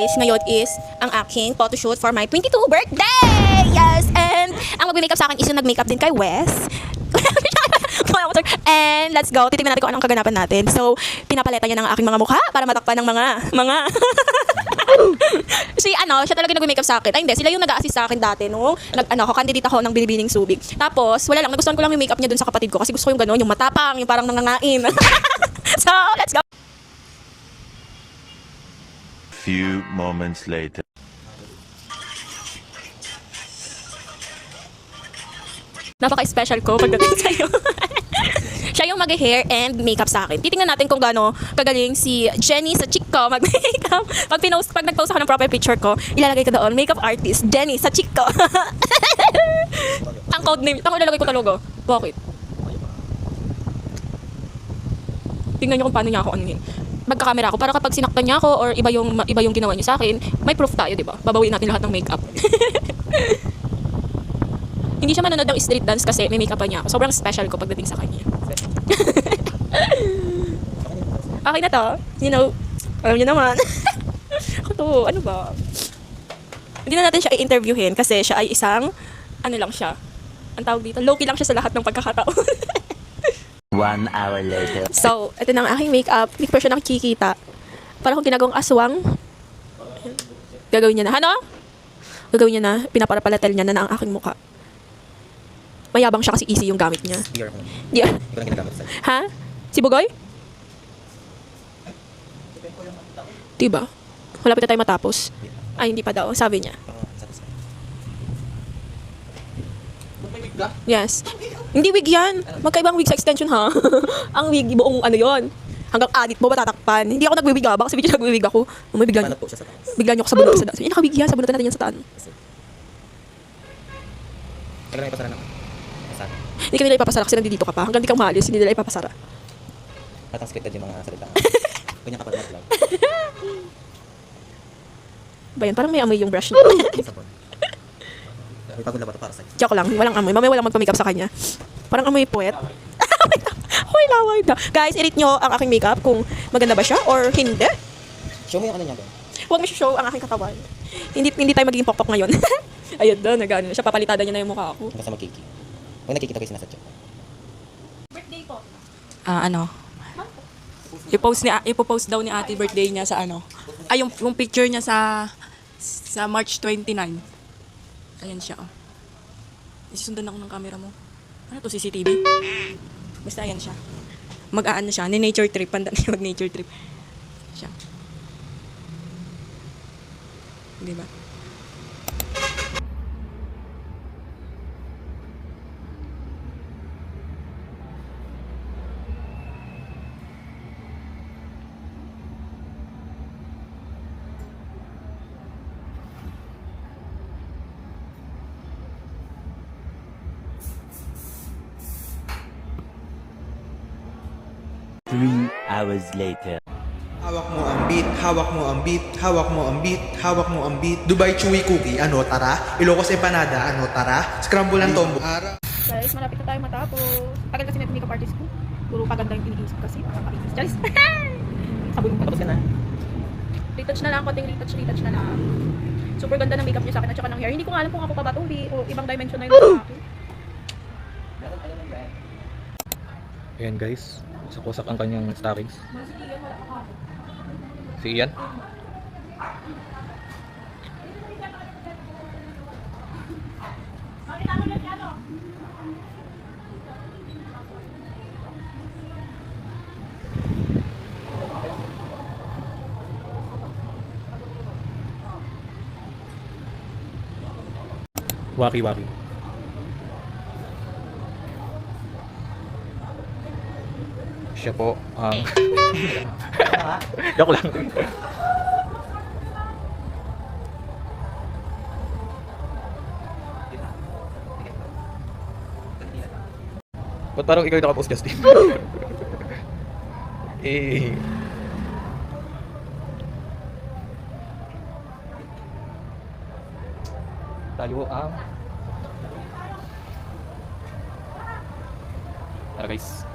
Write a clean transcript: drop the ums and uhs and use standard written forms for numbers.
guys, ngayon is ang aking photoshoot for my 22 birthday! Yes! And ang mag-makeup sa akin is yung nag-makeup din kay Wes. And let's go. Titignan natin kung anong kaganapan natin. So, pinapaleta niya ng aking mga mukha para matakpan ng mga siya talaga nag-makeup sa akin. Ay, hindi, sila yung nag-a-assist sa akin dati nung candidate ako ng Binibining Subig. Tapos, wala lang, nagustuhan ko lang yung makeup niya dun sa kapatid ko kasi gusto ko yung gano'n, yung matapang, yung parang nangangain. So, let's go. Few moments later. Napaka-special ko pagdating sa'yo. Siya yung mag-hair and makeup sa akin. Titingnan natin kung gaano kagaling si Jenny sa Chico mag-makeup. Pag nag-post ako ng profile picture ko, ilalagay ko doon, makeup artist, Jenny sa Chico. Ang code name, ang ilalagay ko talaga. Bakit? Tingnan niyo kung paano niya ako anuhin. Magkakamera ako para kapag sinaktan niya ako or iba yung ginawa niya sa akin, may proof tayo, di ba? Babawiin natin lahat ng makeup. Hindi siya manonood ng street dance kasi may makeup pa niya ako. Sobrang special ko pagdating sa kanya. Okay na to. You know, alam niyo naman. Ako to, ano ba? Hindi na natin siya i-interviewin kasi siya ay isang, ano lang siya. Ang tawag dito, low-key lang siya sa lahat ng pagkakataon. 1 hour later. So, ito na ang aking makeup. Hindi ko pa siya nakikita. Parang kung ginagawang aswang. Gagawin niya na. Ano? Gagawin niya na. Pinaparapalatel niya na ang aking mukha. Mayabang siya kasi easy yung gamit niya. Yeah. Ha? Si Bugoy? Diba? Malapit na tayo matapos. Ay, hindi pa daw. Sabi niya. Yes. Hindi wig yan. Magkaibang wig sa extension, ha? Ang wig, buong ano yon. Hanggang anit mo, matatakpan. Hindi ako nagwiwig, ha? Baka sabihin niya nagwiwig ako. May bigla niyo. Bigla niyo ako sa bunot. Sabihin, nakawig yan. Sabunutan natin yan sa taan. Hindi ka nila ipapasara kasi nandito ka pa. Hanggang di kang maalis, hindi nila ipapasara. Patang scripted yung mga salita. Ganyan kapag mag-vlog. Ba yan? Parang may amoy yung brush niya. Sabon. May pagod na ba ito para sa'yo? Joke lang, walang amoy. Mamaya walang magpa-makeup sa kanya. Parang amoy puwet. Hoy, laway na. Guys, i-rate nyo ang aking makeup kung maganda ba siya or hindi. Show mo yung ano niya doon. Huwag mo show ang aking katawan. Hindi tayo magiging pokpok ngayon. Ayun doon, nag-ano siya. Papalitada niya na yung mukha ko. Hanggang sa magkiki. Pag nakikita ko yung sinasadya. Birthday po. Ipopost daw ni ate birthday niya sa ano. Ay, yung picture niya sa March 29. Ayan siya, oh. Isusundan ako ng camera mo. Ano to, CCTV? Basta ayan siya. Mag-aano siya, ni-nature trip. Panda niya mag-nature trip. Siya. Diba? Three hours later. Hawak mo ang beat, hawak mo ang beat, hawak mo ang beat, hawak mo ang beat. Dubai Chewy Cookie, ano tara? Ilocos Empanada, ano tara? Scramble ng tombo. Guys, malapit na tayo matapos. Tagal kasi may makeup artist ko. Puro paganda yung iniisip kasi. Nakakainis. Guys, sabon ko. Tapos ka na. Retouch na lang, konting retouch na lang. Super ganda ng makeup niya sa akin at saka ng hair. Hindi ko nga alam kung ako pa ba o ibang dimension na yun sa akin. Ayan guys, sakusak ang kanyang stockings. Si Ian. Waki-waki. Siya po ang joke lang. Ba't parang ikaw yung nakapost, Justin? Eh. Tayo ang... Tara guys.